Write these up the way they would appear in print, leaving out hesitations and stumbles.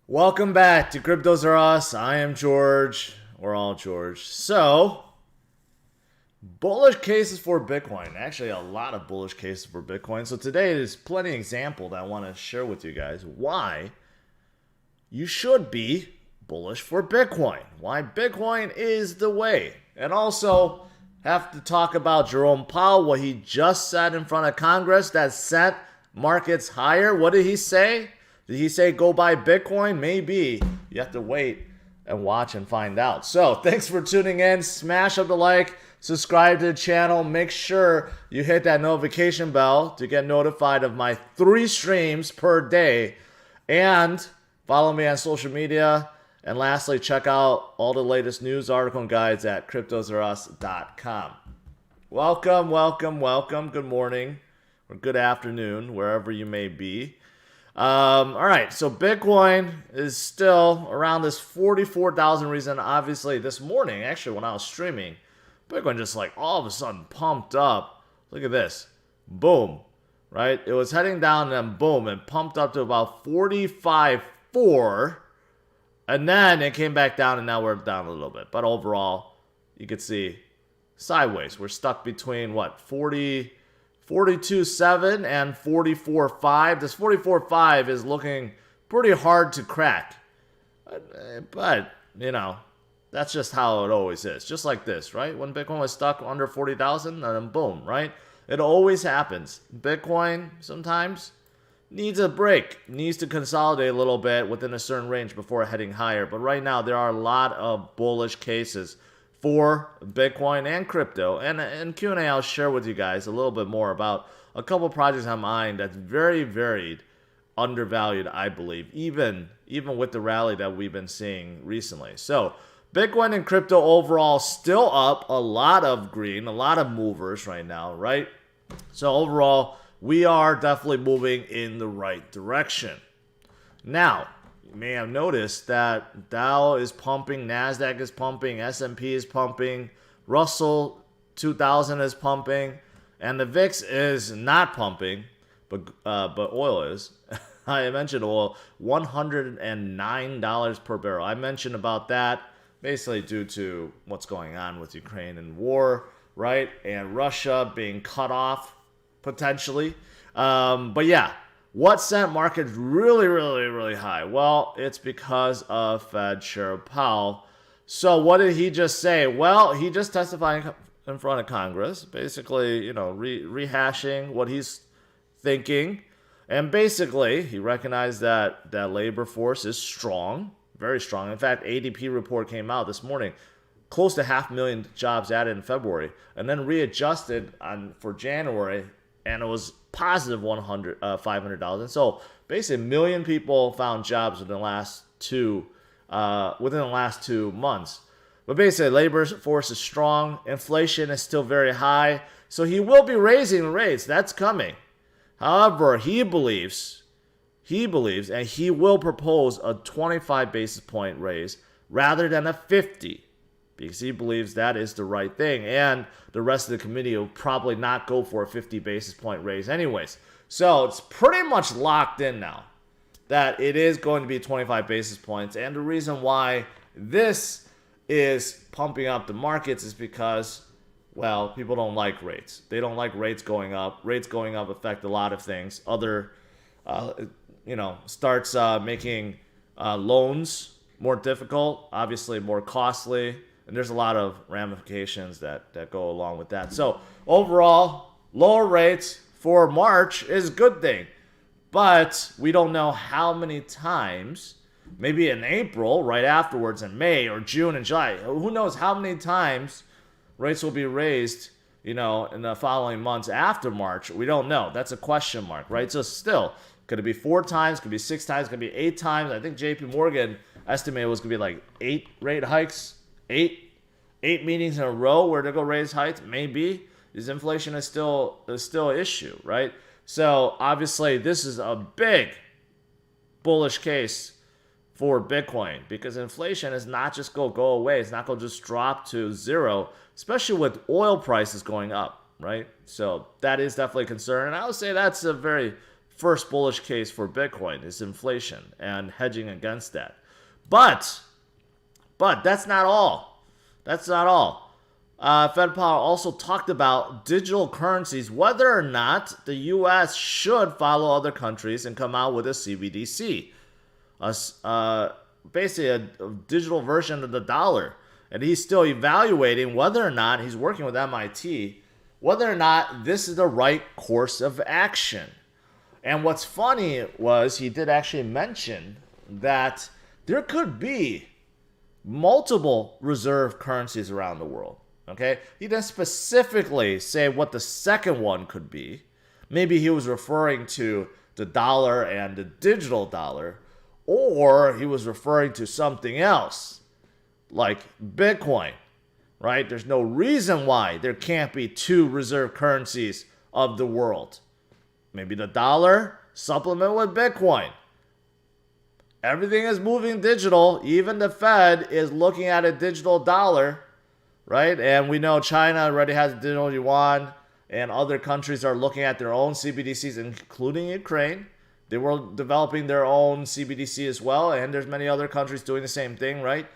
Welcome back to CryptosRUs. I am George. We're all George. So, bullish cases for Bitcoin. Actually, a lot of bullish cases for Bitcoin. So today there's plenty of example that I want to share with you guys why you should be bullish for Bitcoin. Why Bitcoin is the way. And also have to talk about Jerome Powell, what he just said in front of Congress that sent markets higher. What did he say? Did he say go buy Bitcoin? Maybe. You have to wait and watch and find out. So thanks for tuning in. Smash up the like, subscribe to the channel. Make sure you hit that notification bell to get notified of my 3 streams per day. And follow me on social media. And lastly, check out all the latest news, article, and guides at CryptosRUs.com. Welcome, welcome, welcome. Good morning or good afternoon, wherever you may be. All right, so Bitcoin is still around this 44,000 reason. Obviously, this morning, actually, when I was streaming, Bitcoin just like all of a sudden pumped up. Look at this. Boom, right? It was heading down and then boom, and pumped up to about 45.4. And then it came back down and now we're down a little bit. But overall, you can see sideways. We're stuck between what, 42.7 and 44.5. This 44.5 is looking pretty hard to crack. But, you know, that's just how it always is. Just like this, right? When Bitcoin was stuck under 40,000, and then boom, right? It always happens. Bitcoin sometimes needs a break, needs to consolidate a little bit within a certain range before heading higher. But right now, there are a lot of bullish cases for Bitcoin and crypto. And in Q&A, I'll share with you guys a little bit more about a couple projects on mine that's very undervalued, I believe, even with the rally that we've been seeing recently. So Bitcoin and crypto overall still up, a lot of green, a lot of movers right now, right? So overall, we are definitely moving in the right direction. Now, you may have noticed that Dow is pumping, NASDAQ is pumping, S&P is pumping, Russell 2000 is pumping, and the VIX is not pumping, but oil is. I mentioned oil, $109 per barrel. I mentioned about that basically due to what's going on with Ukraine and war, right? And Russia being cut off potentially. But yeah, what sent markets really high? Well, it's because of Fed Chair Powell. So what did he just say? Well, he just testified in front of Congress, basically, you know, rehashing what he's thinking. And basically, he recognized that labor force is strong, very strong. In fact, ADP report came out this morning, close to 500,000 jobs added in February, and then readjusted for January, and it was positive 500,000. So basically, 1 million people found jobs within the last 2 months. But basically, labor force is strong. Inflation is still very high. So he will be raising rates. That's coming. However, he believes, and he will propose a 25 basis point raise rather than a 50. Because he believes that is the right thing. And the rest of the committee will probably not go for a 50 basis point raise anyways. So it's pretty much locked in now that it is going to be 25 basis points. And the reason why this is pumping up the markets is because, well, people don't like rates. They don't like rates going up. Rates going up affect a lot of things. Starts making loans more difficult, obviously more costly. And there's a lot of ramifications that go along with that. So overall, lower rates for March is a good thing. But we don't know how many times, maybe in April, right afterwards, in May or June and July, who knows how many times rates will be raised, in the following months after March. We don't know. That's a question mark, right? So still, could it be 4 times? Could it be 6 times? Could it be 8 times? I think JP Morgan estimated it was going to be like 8 rate hikes. 8 meetings in a row where they're going to raise hikes, maybe. Because inflation is still an issue, right? So obviously this is a big bullish case for Bitcoin because inflation is not just going to go away. It's not going to just drop to zero, especially with oil prices going up, right? So that is definitely a concern. And I would say that's a very first bullish case for Bitcoin is inflation and hedging against that. But that's not all. That's not all. Fed Powell also talked about digital currencies, whether or not the U.S. should follow other countries and come out with a CBDC, basically a digital version of the dollar. And he's still evaluating whether or not, he's working with MIT, whether or not this is the right course of action. And what's funny was he did actually mention that there could be multiple reserve currencies around the world. Okay, he didn't specifically say what the second one could be. Maybe he was referring to the dollar and the digital dollar, or he was referring to something else, like Bitcoin, right? There's no reason why there can't be two reserve currencies of the world. Maybe the dollar supplement with Bitcoin. Everything is moving digital. Even the Fed is looking at a digital dollar, right? And we know China already has digital yuan, and other countries are looking at their own CBDCs, including Ukraine. They were developing their own CBDC as well, and there's many other countries doing the same thing, right?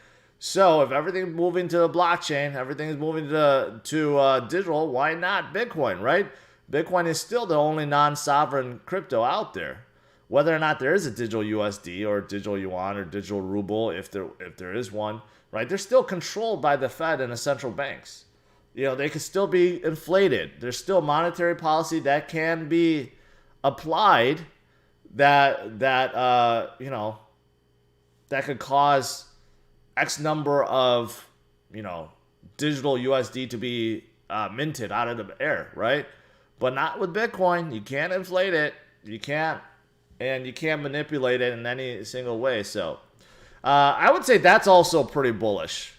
So if everything's moving to the blockchain, everything is moving to digital, why not Bitcoin, right? Bitcoin is still the only non-sovereign crypto out there. Whether or not there is a digital USD or digital yuan or digital ruble, if there is one, right? They're still controlled by the Fed and the central banks. You know, they could still be inflated. There's still monetary policy that can be applied that could cause X number of, digital USD to be minted out of the air, right? But not with Bitcoin. You can't inflate it. You can't. And you can't manipulate it in any single way. So I would say that's also pretty bullish,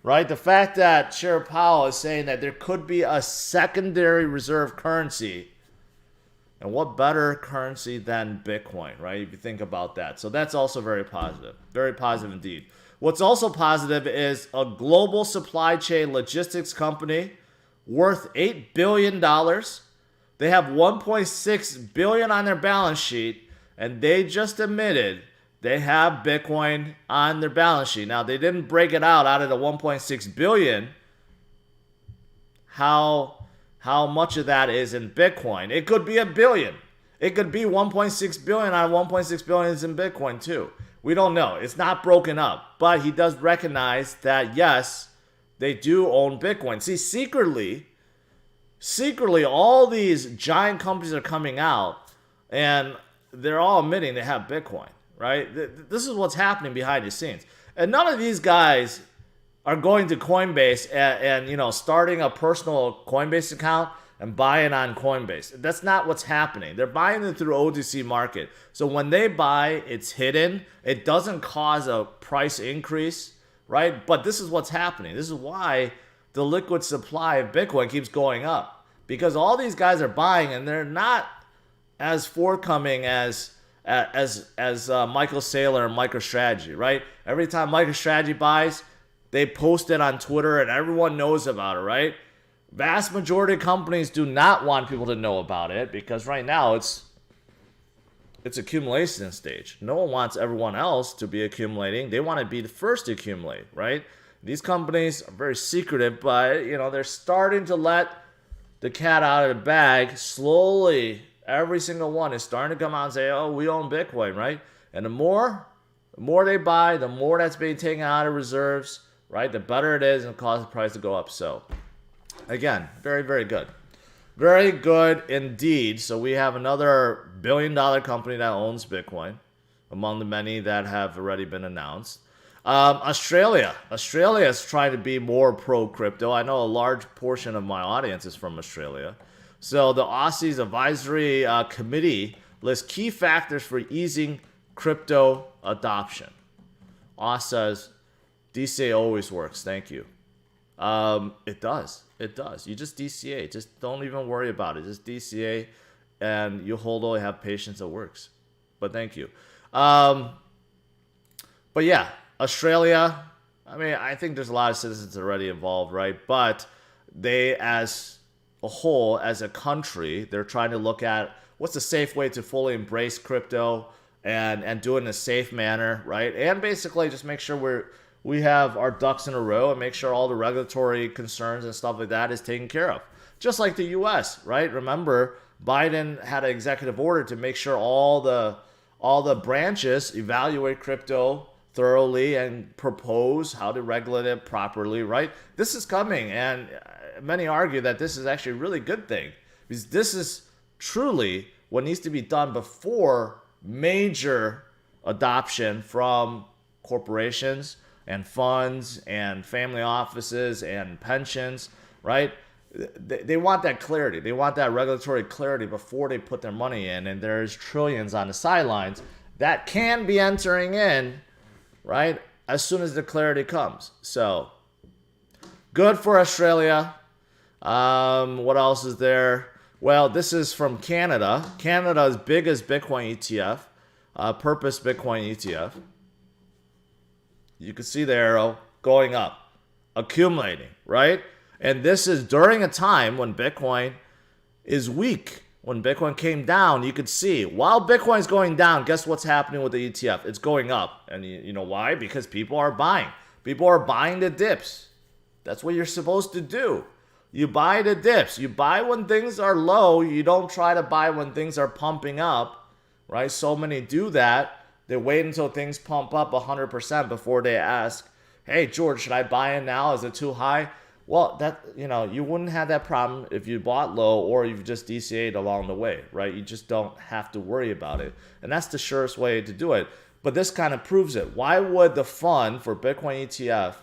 right? The fact that Chair Powell is saying that there could be a secondary reserve currency. And what better currency than Bitcoin, right? If you think about that. So that's also very positive. Very positive indeed. What's also positive is a global supply chain logistics company worth $8 billion. They have $1.6 billion on their balance sheet, and they just admitted they have Bitcoin on their balance sheet. Now, they didn't break it out of the $1.6 billion. How much of that is in Bitcoin? It could be $1 billion. It could be $1.6 billion out of $1.6 billion is in Bitcoin too. We don't know. It's not broken up. But he does recognize that, yes, they do own Bitcoin. See, secretly, all these giant companies are coming out, and they're all admitting they have Bitcoin, right? This is what's happening behind the scenes. And none of these guys are going to Coinbase and starting a personal Coinbase account and buying on Coinbase. That's not what's happening. They're buying it through OTC market. So when they buy, it's hidden. It doesn't cause a price increase, right? But this is what's happening. This is why the liquid supply of Bitcoin keeps going up, because all these guys are buying, and they're not as forthcoming as Michael Saylor and MicroStrategy, right? Every time MicroStrategy buys, they post it on Twitter, and everyone knows about it, right? Vast majority of companies do not want people to know about it, because right now it's accumulation stage. No one wants everyone else to be accumulating. They want to be the first to accumulate, right? These companies are very secretive, but they're starting to let the cat out of the bag slowly. Every single one is starting to come out and say, "Oh, we own Bitcoin," right? And the more they buy, the more that's being taken out of reserves, right? The better it is, and cause the price to go up. So, again, very, very good, very good indeed. So we have another $1 billion company that owns Bitcoin, among the many that have already been announced. Australia is trying to be more pro-crypto. I know a large portion of my audience is from Australia. So the Aussies Advisory Committee lists key factors for easing crypto adoption. Oz says, DCA always works. Thank you. It does. You just DCA. Just don't even worry about it. Just DCA, and you only have patience. It works. But thank you. But yeah. Australia, I think there's a lot of citizens already involved, right? But they, as a whole, as a country, they're trying to look at what's the safe way to fully embrace crypto and do it in a safe manner, right? And basically just make sure we have our ducks in a row and make sure all the regulatory concerns and stuff like that is taken care of. Just like the US, right? Remember, Biden had an executive order to make sure all the branches evaluate crypto thoroughly and propose how to regulate it properly, right? This is coming, and many argue that this is actually a really good thing, because this is truly what needs to be done before major adoption from corporations and funds and family offices and pensions, right? They want that clarity. They want that regulatory clarity before they put their money in, and there's trillions on the sidelines that can be entering in, right, as soon as the clarity comes. So, good for Australia. What else is there? Well, this is from Canada. Canada's biggest Bitcoin ETF, Purpose Bitcoin ETF. You can see the arrow going up, accumulating, right? And this is during a time when Bitcoin is weak. When Bitcoin came down, you could see, while Bitcoin's going down, guess what's happening with the ETF? It's going up. And you know why? Because people are buying. People are buying the dips. That's what you're supposed to do. You buy the dips. You buy when things are low. You don't try to buy when things are pumping up, right? So many do that. They wait until things pump up 100% before they ask, hey, George, should I buy in now? Is it too high? Well, that, you wouldn't have that problem if you bought low or you've just DCA'd along the way, right? You just don't have to worry about it. And that's the surest way to do it. But this kind of proves it. Why would the fund for Bitcoin ETF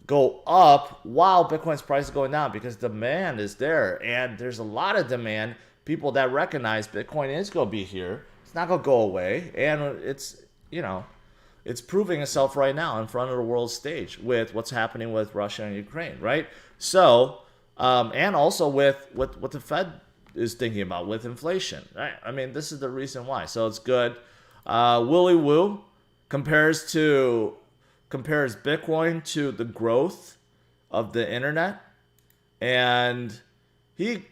go up while Bitcoin's price is going down? Because demand is there, and there's a lot of demand. People that recognize Bitcoin is going to be here. It's not going to go away. And it's proving itself right now in front of the world stage with what's happening with Russia and Ukraine, right? So, and also with what the Fed is thinking about with inflation, right? I mean, this is the reason why. So it's good. Willy Woo compares Bitcoin to the growth of the internet, and he's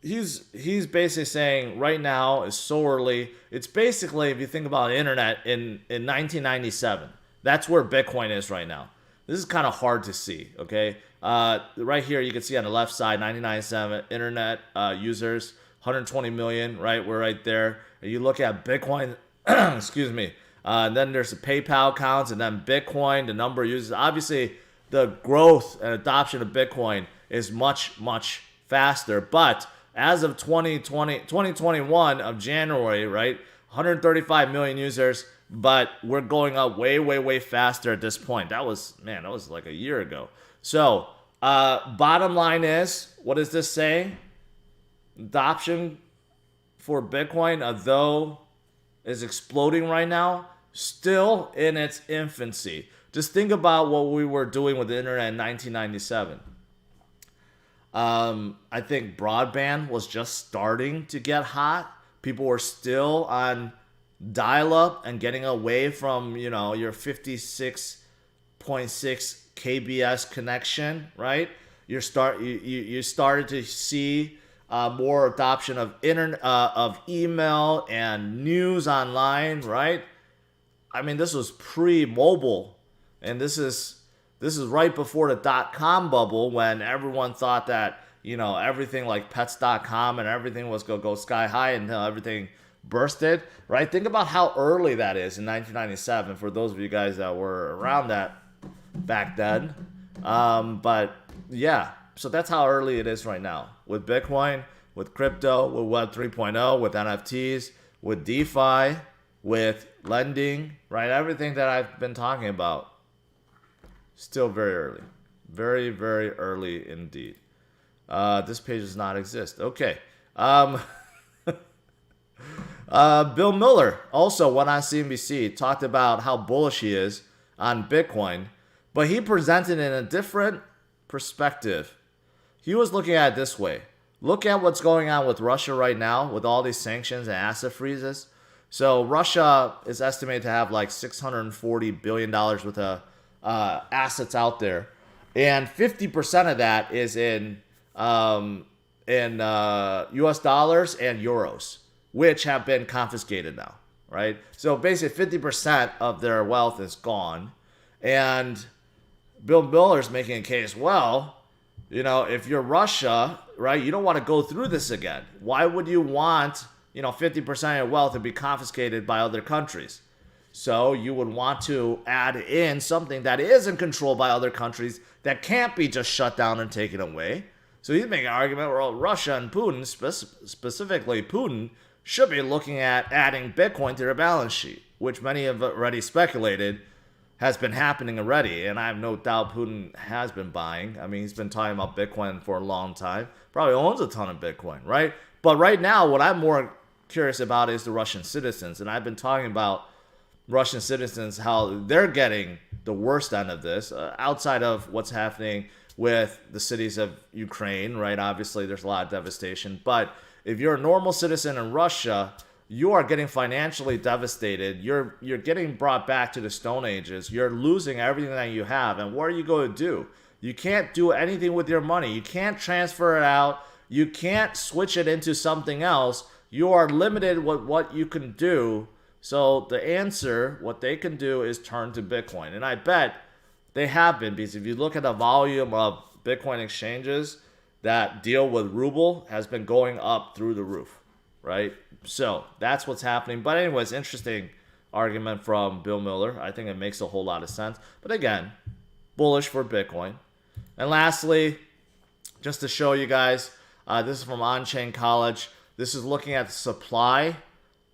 basically saying right now is so early. It's basically, if you think about the internet in 1997, that's where Bitcoin is right now. This is kind of hard to see, okay? Right here, you can see on the left side, 1997 internet users, 120 million, right? We're right there. And you look at Bitcoin, excuse me, and then there's the PayPal accounts, and then Bitcoin, the number of users. Obviously, the growth and adoption of Bitcoin is much, much faster, but as of 2021 of January, right, 135 million users, but we're going up way, way, way faster at this point. That was like a year ago. So, bottom line is, what does this say? Adoption for Bitcoin, although is exploding right now, still in its infancy. Just think about what we were doing with the internet in 1997. I think broadband was just starting to get hot. People were still on dial-up and getting away from, your 56.6 kbs connection, right? You started to see more adoption of of email and news online, right? I mean, this was pre-mobile, and this is right before the dot-com bubble, when everyone thought that, everything like pets.com and everything was going to go sky high until everything bursted, right? Think about how early that is in 1997 for those of you guys that were around that back then. But yeah, so that's how early it is right now with Bitcoin, with crypto, with Web 3.0, with NFTs, with DeFi, with lending, right? Everything that I've been talking about. Still very early. Very, very early indeed. This page does not exist. Okay. Bill Miller also went on CNBC, talked about how bullish he is on Bitcoin, but he presented in a different perspective. He was looking at it this way. Look at what's going on with Russia right now with all these sanctions and asset freezes. So Russia is estimated to have like $640 billion worth of assets out there, and 50% of that is in US dollars and euros. which have been confiscated now, right? So basically 50% of their wealth is gone. And Bill Miller's making a case, well, if you're Russia, right, you don't want to go through this again. Why would you want, 50% of your wealth to be confiscated by other countries? So you would want to add in something that isn't controlled by other countries that can't be just shut down and taken away. So he's making an argument where Russia and Putin, specifically Putin, should be looking at adding Bitcoin to their balance sheet, which many have already speculated has been happening already. And I have no doubt Putin has been buying. I mean, he's been talking about Bitcoin for a long time. Probably owns a ton of Bitcoin, right? But right now, what I'm more curious about is the Russian citizens. And I've been talking about Russian citizens, how they're getting the worst end of this, outside of what's happening with the cities of Ukraine, right? Obviously, there's a lot of devastation. But if you're a normal citizen in Russia, you are getting financially devastated. You're getting brought back to the Stone Ages. You're losing everything that you have. And what are you going to do? You can't do anything with your money. You can't transfer it out. You can't switch it into something else. You are limited with what you can do. So the answer, what they can do, is turn to Bitcoin. And I bet they have been, because if you look at the volume of Bitcoin exchanges that deal with ruble, has been going up through the roof, right? So that's what's happening. But anyways, interesting argument from Bill Miller. I think it makes a whole lot of sense. But again, bullish for Bitcoin. And lastly, just to show you guys, this is from On-Chain College. This is looking at the supply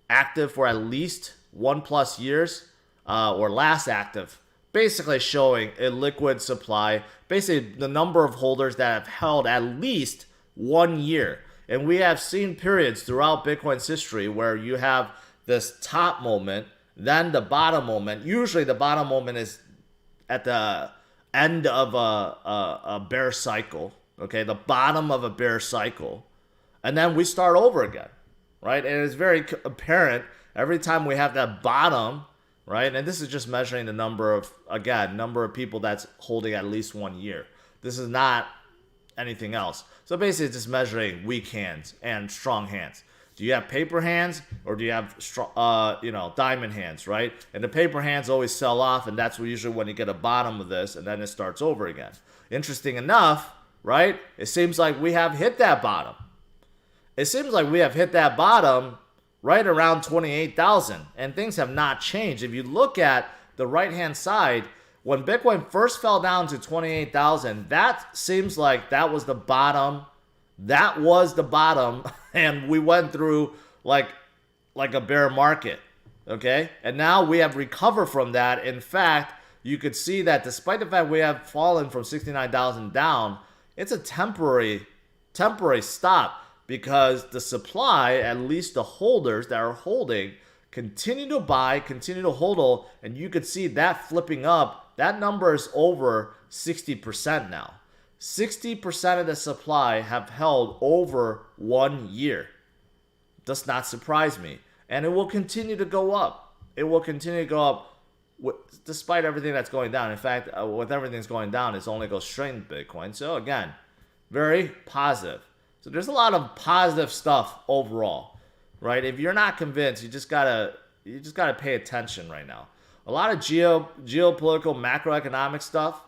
active for at least 1+ years, or last active, basically showing a liquid supply, basically the number of holders that have held at least 1 year. And we have seen periods throughout Bitcoin's history where you have this top moment, then the bottom moment. Usually the bottom moment is at the end of a bear cycle, okay, the bottom of a bear cycle, and then we start over again, right? And it's very apparent every time we have that bottom, right? And this is just measuring the number of people that's holding at least 1 year. This is not anything else. So basically it's just measuring weak hands and strong hands. Do you have paper hands, or do you have diamond hands, right? And the paper hands always sell off, and that's usually when you get a bottom of this, and then it starts over again. Interesting enough, right? It seems like we have hit that bottom. It seems like we have hit that bottom right around 28,000, and things have not changed. If you look at the right-hand side, when Bitcoin first fell down to 28,000, that seems like that was the bottom. That was the bottom, and we went through like a bear market, okay? And now we have recovered from that. In fact, you could see that despite the fact we have fallen from 69,000 down, it's a temporary stop, because the supply, at least the holders that are holding, continue to buy, continue to hold, and you could see that flipping up. That number is over 60% now. 60% of the supply have held over 1 year. Does not surprise me. And it will continue to go up. It will continue to go up despite everything that's going down. In fact, with everything's going down, it's only goes straight in Bitcoin. So again, very positive. So there's a lot of positive stuff overall, right? If you're not convinced, you just gotta pay attention right now. A lot of geopolitical, macroeconomic stuff,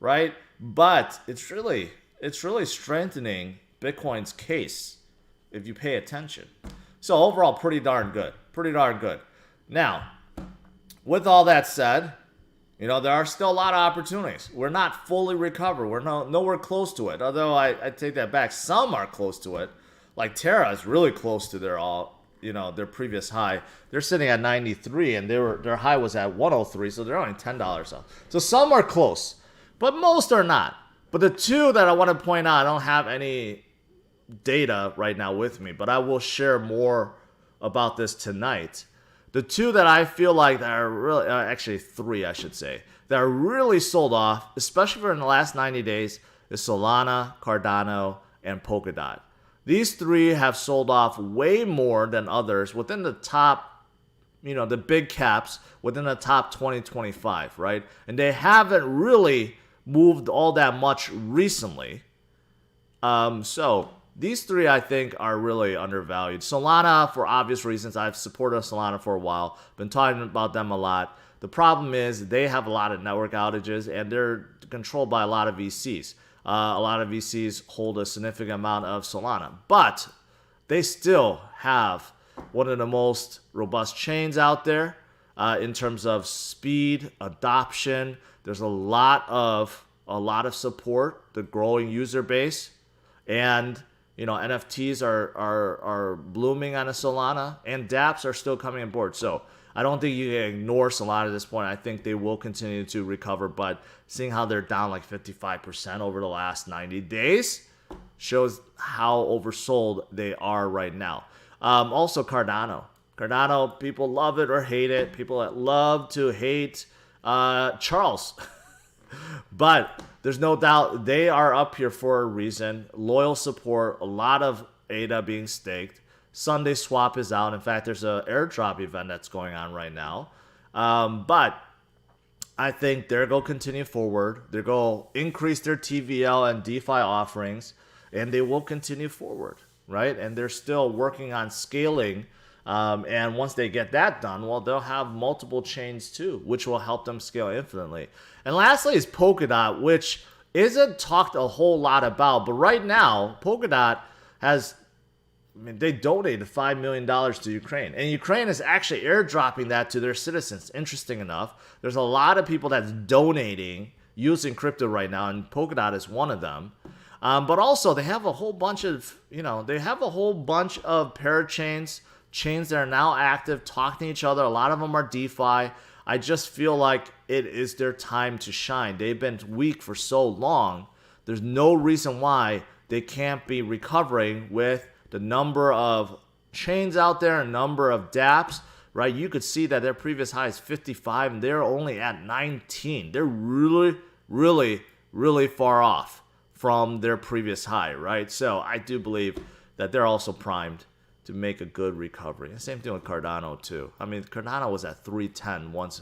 right? But it's really strengthening Bitcoin's case if you pay attention. So overall, pretty darn good. Now, with all that said, there are still a lot of opportunities. We're not fully recovered. We're nowhere close to it. Although I take that back. Some are close to it. Like Terra is really close to their previous high. They're sitting at 93, and their high was at 103, so they're only $10 off. So some are close, but most are not. But the two that I want to point out, I don't have any data right now with me, but I will share more about this tonight. The two that I feel like that are really, actually three, I should say, that are really sold off, especially for in the last 90 days, is Solana, Cardano, and Polkadot. These three have sold off way more than others within the top, the big caps within the top 20-25, right? And they haven't really moved all that much recently. So these three, I think, are really undervalued. Solana, for obvious reasons, I've supported Solana for a while, been talking about them a lot. The problem is they have a lot of network outages, and they're controlled by a lot of VCs. A lot of VCs hold a significant amount of Solana, but they still have one of the most robust chains out there in terms of speed, adoption. There's a lot of support, the growing user base, and NFTs are blooming on a Solana, and dApps are still coming on board. So I don't think you can ignore Solana at this point. I think they will continue to recover, but seeing how they're down like 55% over the last 90 days shows how oversold they are right now. Also, Cardano. Cardano, people love it or hate it. People that love to hate Charles. But there's no doubt they are up here for a reason. Loyal support, a lot of ADA being staked. Sunday swap is out. In fact, there's an airdrop event that's going on right now. But I think they're going to continue forward. They're going to increase their TVL and DeFi offerings, and they will continue forward, right? And they're still working on scaling. And once they get that done, well, they'll have multiple chains too, which will help them scale infinitely. And lastly is Polkadot, which isn't talked a whole lot about. But right now, Polkadot has... they donated $5 million to Ukraine. And Ukraine is actually airdropping that to their citizens. Interesting enough. There's a lot of people that's donating using crypto right now, and Polkadot is one of them. But also, they have a whole bunch of, parachains, chains that are now active, talking to each other. A lot of them are DeFi. I just feel like it is their time to shine. They've been weak for so long. There's no reason why they can't be recovering with the number of chains out there, a number of dApps, right? You could see that their previous high is 55, and they're only at 19. They're really, really, really far off from their previous high, right? So I do believe that they're also primed to make a good recovery. And same thing with Cardano too. I mean, Cardano was at 310 once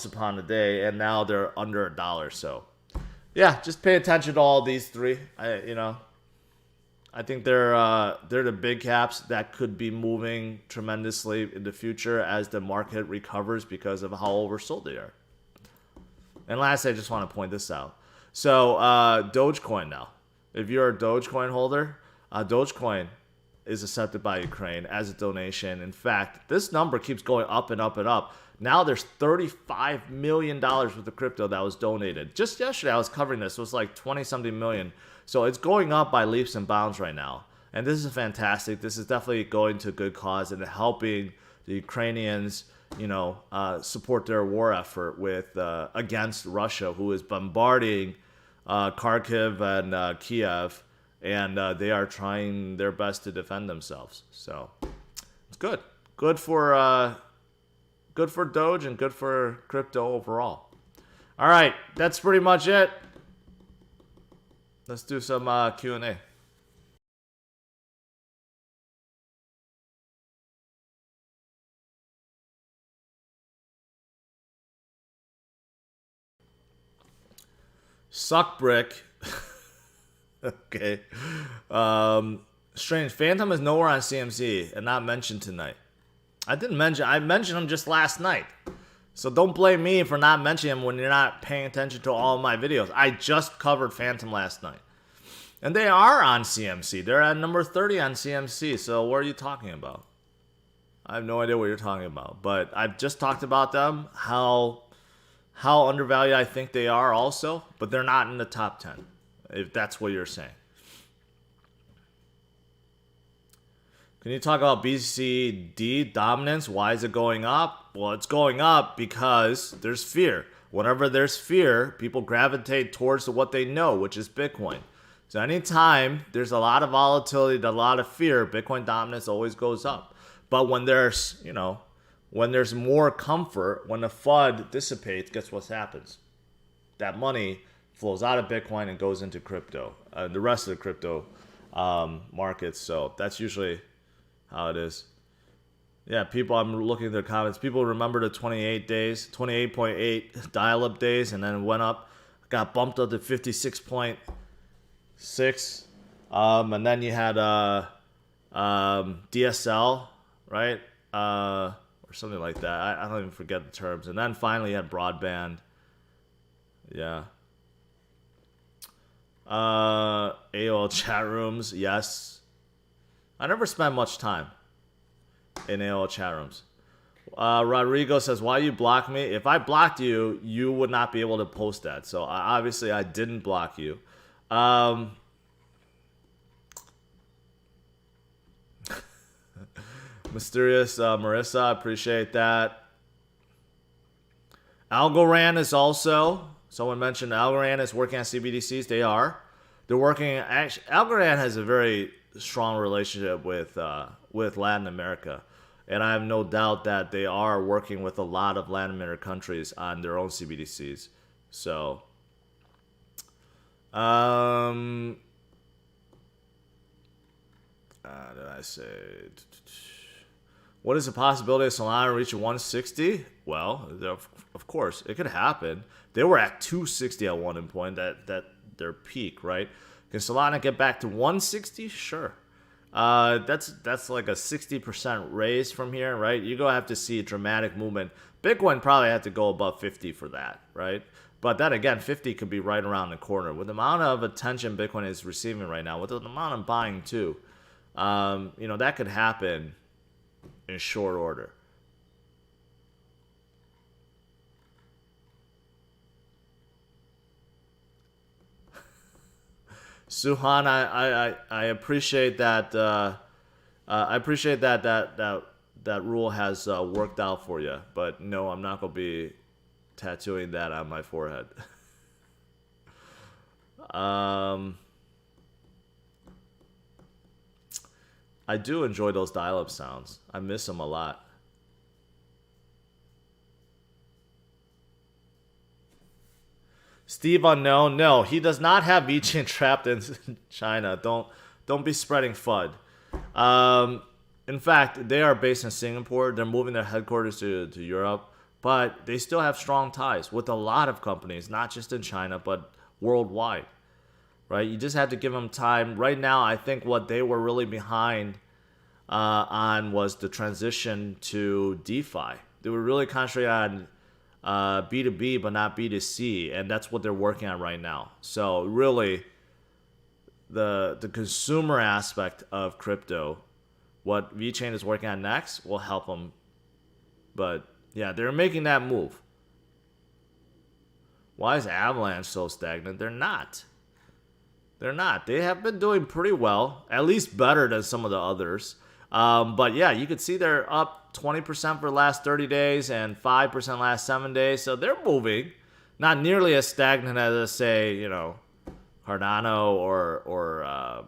upon a day, and now they're under $1. So yeah, just pay attention to all these three. I think they're the big caps that could be moving tremendously in the future as the market recovers because of how oversold they are. And lastly, I just want to point this out. So Dogecoin now. If you're a Dogecoin holder, Dogecoin is accepted by Ukraine as a donation. In fact, this number keeps going up and up and up. Now there's $35 million worth of crypto that was donated. Just yesterday I was covering this. It was like 20-something million. So it's going up by leaps and bounds right now. And this is fantastic. This is definitely going to a good cause and helping the Ukrainians, support their war effort with against Russia, who is bombarding Kharkiv and Kiev, and they are trying their best to defend themselves. So it's good. Good for Doge and good for crypto overall. All right, that's pretty much it. Let's do some Q&A. Suck brick. Okay. Strange. Phantom is nowhere on CMC and not mentioned tonight. I mentioned him just last night. So don't blame me for not mentioning him when you're not paying attention to all of my videos. I just covered Phantom last night. And they are on CMC. They're at number 30 on CMC. So what are you talking about? I have no idea what you're talking about. But I've just talked about them, how undervalued I think they are also. But they're not in the top 10, if that's what you're saying. Can you talk about BCD dominance? Why is it going up? Well, it's going up because there's fear. Whenever there's fear, people gravitate towards what they know, which is Bitcoin. So anytime there's a lot of volatility, a lot of fear, Bitcoin dominance always goes up. But when there's, when there's more comfort, when the FUD dissipates, guess what happens? That money flows out of Bitcoin and goes into crypto, the rest of the crypto markets. So that's usually how it is. Yeah, people, I'm looking at their comments. People remember the 28.8 dial-up days, and then it went up, got bumped up to 56.6. And then you had DSL, right? Or something like that. I don't even forget the terms. And then finally you had broadband. Yeah. AOL chat rooms, yes. I never spent much time in AOL chat rooms. Rodrigo says, why you block me? If I blocked you, you would not be able to post that. So obviously I didn't block you. Mysterious Marissa, I appreciate that. Algorand is also, someone mentioned Algorand is working on CBDCs. They are. They're working, actually, Algorand has a very strong relationship with Latin America. And I have no doubt that they are working with a lot of Latin American countries on their own CBDCs. So, did I say? What is the possibility of Solana reaching 160? Well, of course, it could happen. They were at 260 at one point, that their peak, right? Can Solana get back to 160? Sure. That's like a 60% raise from here, right? You're going to have to see a dramatic movement. Bitcoin probably had to go above 50 for that, right? But then again, 50 could be right around the corner. With the amount of attention Bitcoin is receiving right now, with the amount of buying too, that could happen in short order. Suhan, I appreciate that. I appreciate that rule has worked out for you, but no, I'm not gonna be tattooing that on my forehead. I do enjoy those dial-up sounds. I miss them a lot. Steve Unknown, no, he does not have VeChain trapped in China. Don't be spreading FUD. In fact, they are based in Singapore. They're moving their headquarters to Europe, but they still have strong ties with a lot of companies, not just in China, but worldwide. Right? You just have to give them time. Right now, I think what they were really behind on was the transition to DeFi. They were really concentrating on B2B, but not B2C, and that's what they're working on right now. So really, the consumer aspect of crypto, what VeChain is working on next, will help them. But yeah, they're making that move. Why is Avalanche so stagnant? They're not. They're not. They have been doing pretty well, at least better than some of the others. But yeah, you could see they're up 20% for the last 30 days and 5% last 7 days. So they're moving. Not nearly as stagnant as, say, Cardano or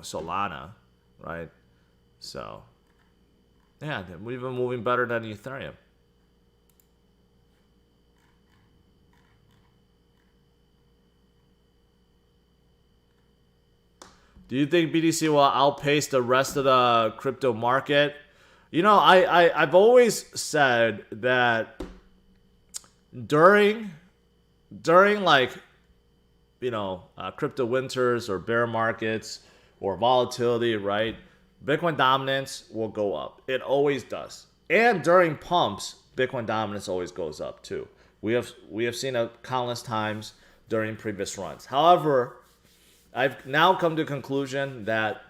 Solana, right? So, yeah, we've been moving better than Ethereum. Do you think BTC will outpace the rest of the crypto market? I've always said that during crypto winters or bear markets or volatility, right? Bitcoin dominance will go up. It always does. And during pumps, Bitcoin dominance always goes up too. We have seen it countless times during previous runs. However, I've now come to the conclusion that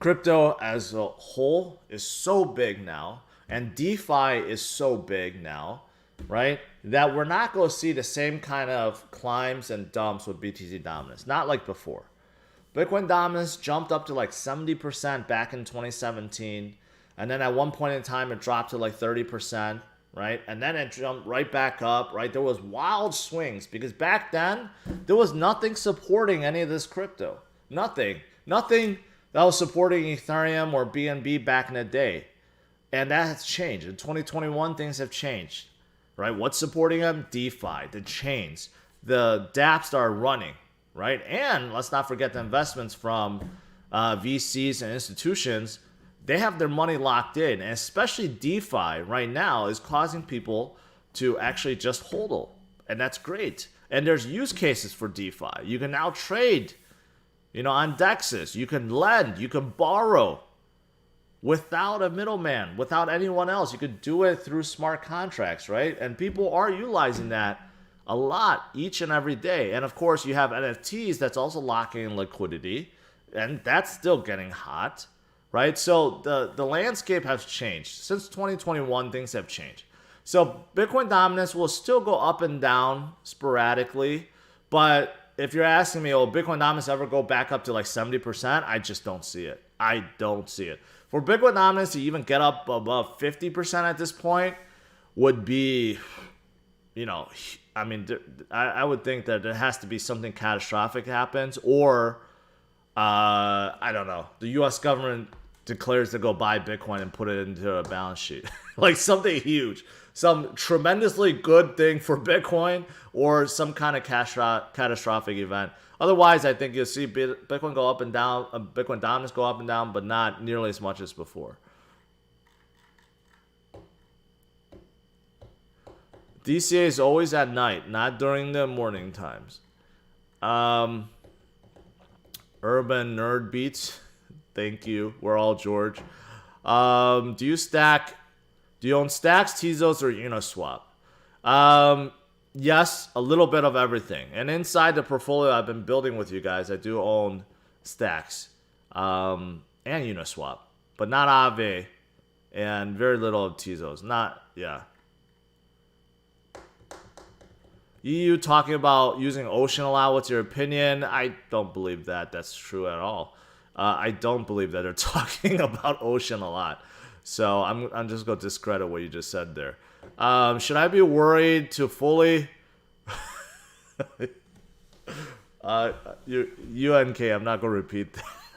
crypto as a whole is so big now, and DeFi is so big now, right, that we're not going to see the same kind of climbs and dumps with BTC dominance. Not like before. Bitcoin dominance jumped up to like 70% back in 2017, and then at one point in time it dropped to like 30%. Right? And then it jumped right back up, right? There was wild swings because back then there was nothing supporting any of this crypto. Nothing that was supporting Ethereum or BNB back in the day. And that has changed. In 2021, things have changed, right? What's supporting them? DeFi, the chains, the dApps are running, right? And let's not forget the investments from VCs and institutions. They have their money locked in, and especially DeFi right now is causing people to actually just hodl, and that's great. And there's use cases for DeFi. You can now trade On DEXs, you can lend, you can borrow without a middleman, without anyone else. You could do it through smart contracts, right? And people are utilizing that a lot each and every day. And of course, you have NFTs that's also locking in liquidity, and that's still getting hot, right? So the landscape has changed. Since 2021, things have changed. So Bitcoin dominance will still go up and down sporadically, but if you're asking me, Bitcoin dominance ever go back up to like 70%? I just don't see it. I don't see it. For Bitcoin dominance to even get up above 50% at this point would be, I would think that there has to be something catastrophic happens, or I don't know, the U.S. government declares to go buy Bitcoin and put it into a balance sheet. Like something huge, some tremendously good thing for Bitcoin, or some kind of catastrophic event. Otherwise, I think you'll see Bitcoin go up and down, Bitcoin dominance go up and down, but not nearly as much as before. DCA is always at night, not during the morning times. Urban Nerd Beats, thank you. We're all George. Do you own Stacks, Tezos, or Uniswap? Yes, a little bit of everything. And inside the portfolio I've been building with you guys, I do own Stacks and Uniswap, but not Aave, and very little of Tezos. EU talking about using Ocean a lot. What's your opinion? I don't believe that that's true at all. I don't believe that they're talking about Ocean a lot. So I'm just going to discredit what you just said there. Should I be worried to fully... UNK, I'm not going to repeat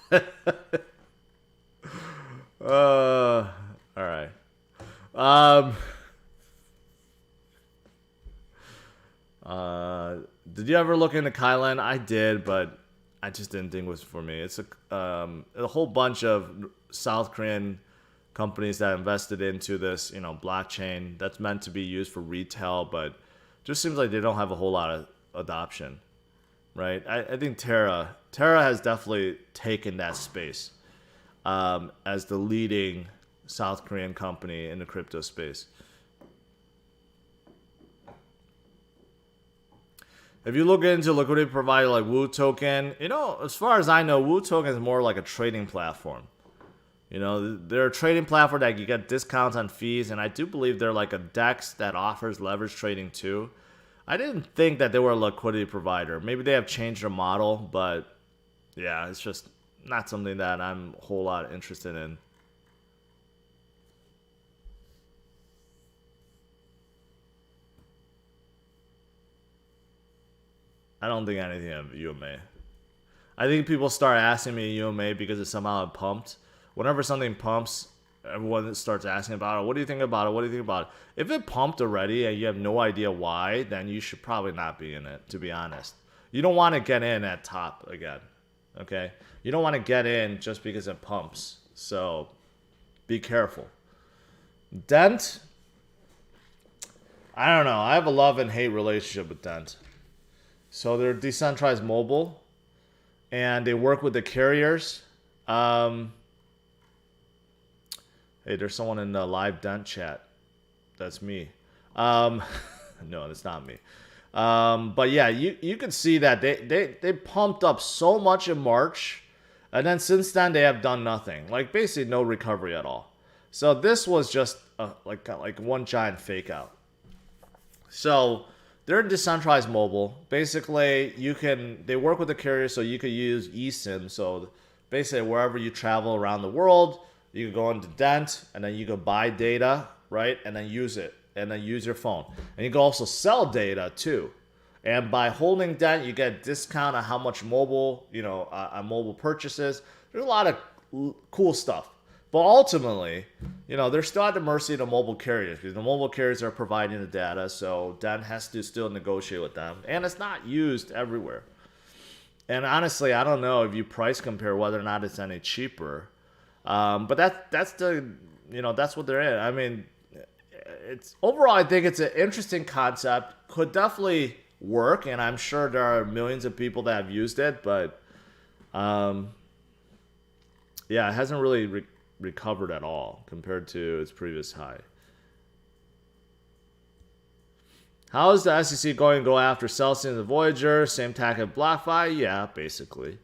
that. All right. Did you ever look into Kylan? I did, but I just didn't think it was for me. It's a whole bunch of South Korean companies that invested into this, blockchain that's meant to be used for retail, but just seems like they don't have a whole lot of adoption, right? I think Terra has definitely taken that space as the leading South Korean company in the crypto space. If you look into liquidity provider like Wu Token, as far as I know, Wu Token is more like a trading platform. They're a trading platform that you get discounts on fees, and I do believe they're like a DEX that offers leverage trading too. I didn't think that they were a liquidity provider. Maybe they have changed their model, but yeah, it's just not something that I'm a whole lot interested in. I don't think anything of UMA. I think people start asking me UMA because it somehow pumped. Whenever something pumps, everyone starts asking about it. What do you think about it? What do you think about it? If it pumped already and you have no idea why, then you should probably not be in it, to be honest. You don't want to get in at top again, okay? You don't want to get in just because it pumps. So be careful. Dent, I don't know. I have a love and hate relationship with Dent. So they're decentralized mobile, and they work with the carriers. Hey, there's someone in the live Dent chat. That's me. No, that's not me. But yeah, you can see that they pumped up so much in March, and then since then they have done nothing. Like basically no recovery at all. So this was just like one giant fake out. So they're decentralized mobile. Basically, they work with the carrier, so you could use eSIM. So basically, wherever you travel around the world, you can go into Dent, and then you can buy data, right? And then use it, and then use your phone. And you can also sell data too. And by holding Dent, you get a discount on how much mobile, on mobile purchases. There's a lot of cool stuff. But ultimately, they're still at the mercy of the mobile carriers because the mobile carriers are providing the data, so Dent has to still negotiate with them. And it's not used everywhere. And honestly, I don't know if you price compare whether or not it's any cheaper. But that's what they're in. I mean, overall, I think it's an interesting concept. Could definitely work, and I'm sure there are millions of people that have used it, but Yeah, it hasn't really recovered at all compared to its previous high. How is the SEC going to go after Celsius and the Voyager? Same tack at BlockFi? Yeah, basically.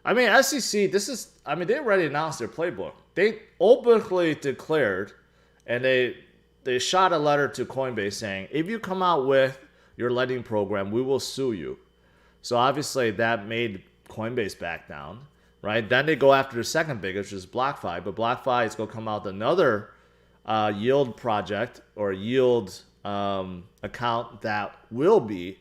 I mean, SEC, they already announced their playbook. They openly declared, and they shot a letter to Coinbase saying, if you come out with your lending program, we will sue you. So obviously that made Coinbase back down, right? Then they go after the second biggest, which is BlockFi. But BlockFi is going to come out with another yield project or yield account that will be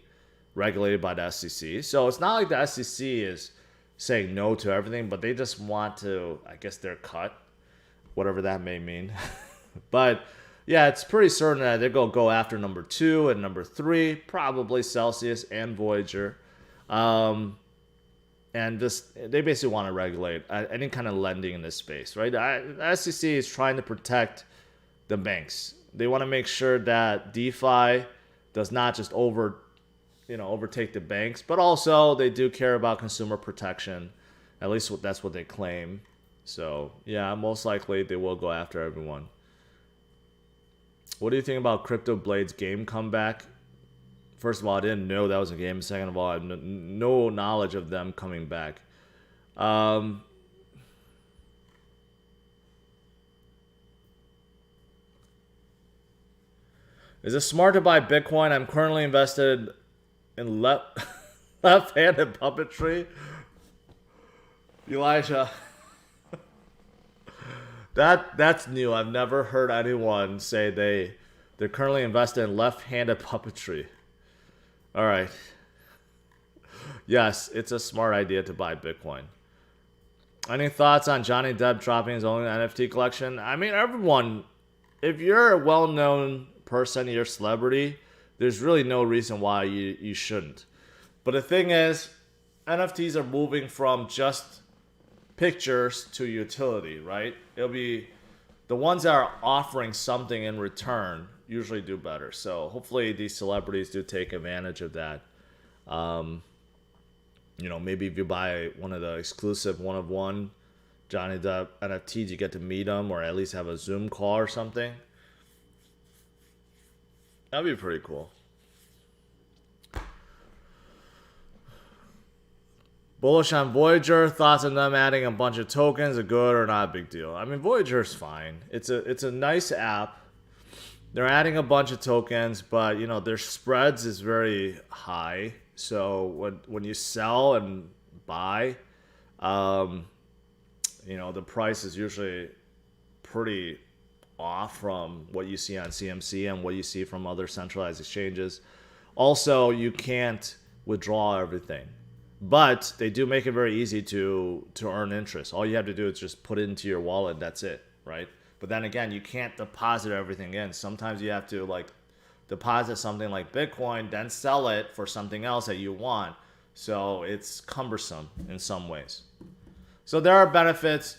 regulated by the SEC. So it's not like the SEC is saying no to everything, but they just want to, I guess, their cut, whatever that may mean. But yeah, it's pretty certain that they're going to go after number 2 and number 3, probably Celsius and Voyager. And just they basically want to regulate any kind of lending in this space, right? The SEC is trying to protect the banks. They want to make sure that DeFi does not just overtake the banks, but also they do care about consumer protection. At least that's what they claim. So yeah, most likely they will go after everyone. What do you think about Crypto Blade's game comeback? First of all, I didn't know that was a game. Second of all, I have no knowledge of them coming back. Is it smart to buy Bitcoin? I'm currently invested in left-handed puppetry. Elijah. That's new. I've never heard anyone say they're currently invested in left-handed puppetry. All right. Yes, it's a smart idea to buy Bitcoin. Any thoughts on Johnny Depp dropping his own NFT collection? I mean, everyone, if you're a well-known person, you're a celebrity, there's really no reason why you shouldn't. But the thing is, NFTs are moving from just pictures to utility, right? It'll be the ones that are offering something in return usually do better. So hopefully these celebrities do take advantage of that. Maybe if you buy one of the exclusive one-of-one Johnny Depp NFTs, you get to meet them or at least have a Zoom call or something. That'd be pretty cool. Bullish on Voyager. Thoughts on them adding a bunch of tokens? A good or not a big deal? I mean, Voyager's fine. It's a nice app. They're adding a bunch of tokens, but their spreads is very high. So when you sell and buy, the price is usually pretty off from what you see on CMC and what you see from other centralized exchanges. Also, you can't withdraw everything, but they do make it very easy to earn interest. All you have to do is just put it into your wallet. That's it, right? But then again, you can't deposit everything in. Sometimes you have to deposit something like Bitcoin, then sell it for something else that you want. So it's cumbersome in some ways. So there are benefits,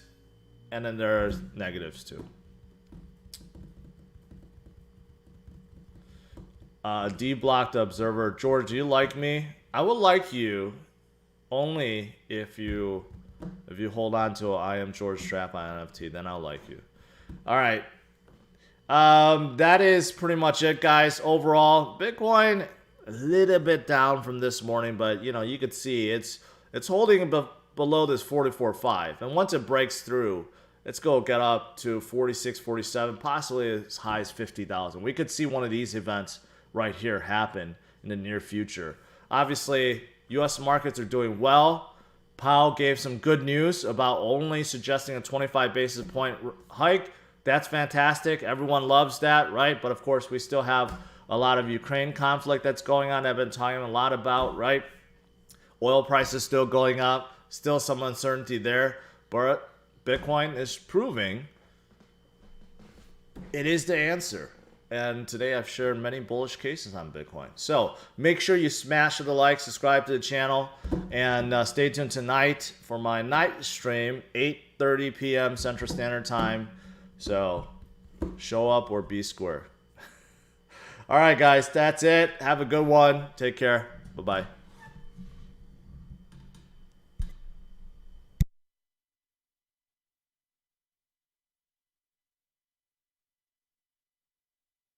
and then there's negatives too. D-blocked observer. George, do you like me? I will like you only if you hold on to an I am George strap on NFT, then I'll like you. All right. That is pretty much it, guys. Overall, Bitcoin a little bit down from this morning, but you could see it's holding below this 44.5, and once it breaks through, let's go get up to 46, 47, possibly as high as 50,000. We could see one of these events right here happen in the near future. Obviously, U.S. markets are doing well. Powell gave some good news about only suggesting a 25 basis point hike. That's fantastic. Everyone loves that, right? But of course, we still have a lot of Ukraine conflict that's going on. I've been talking a lot about, right? Oil prices still going up. Still some uncertainty there. But Bitcoin is proving it is the answer. And today I've shared many bullish cases on Bitcoin. So make sure you smash the like, subscribe to the channel, and stay tuned tonight for my night stream, 8:30 p.m. Central Standard Time. So show up or be square. All right, guys, that's it. Have a good one. Take care. Bye-bye.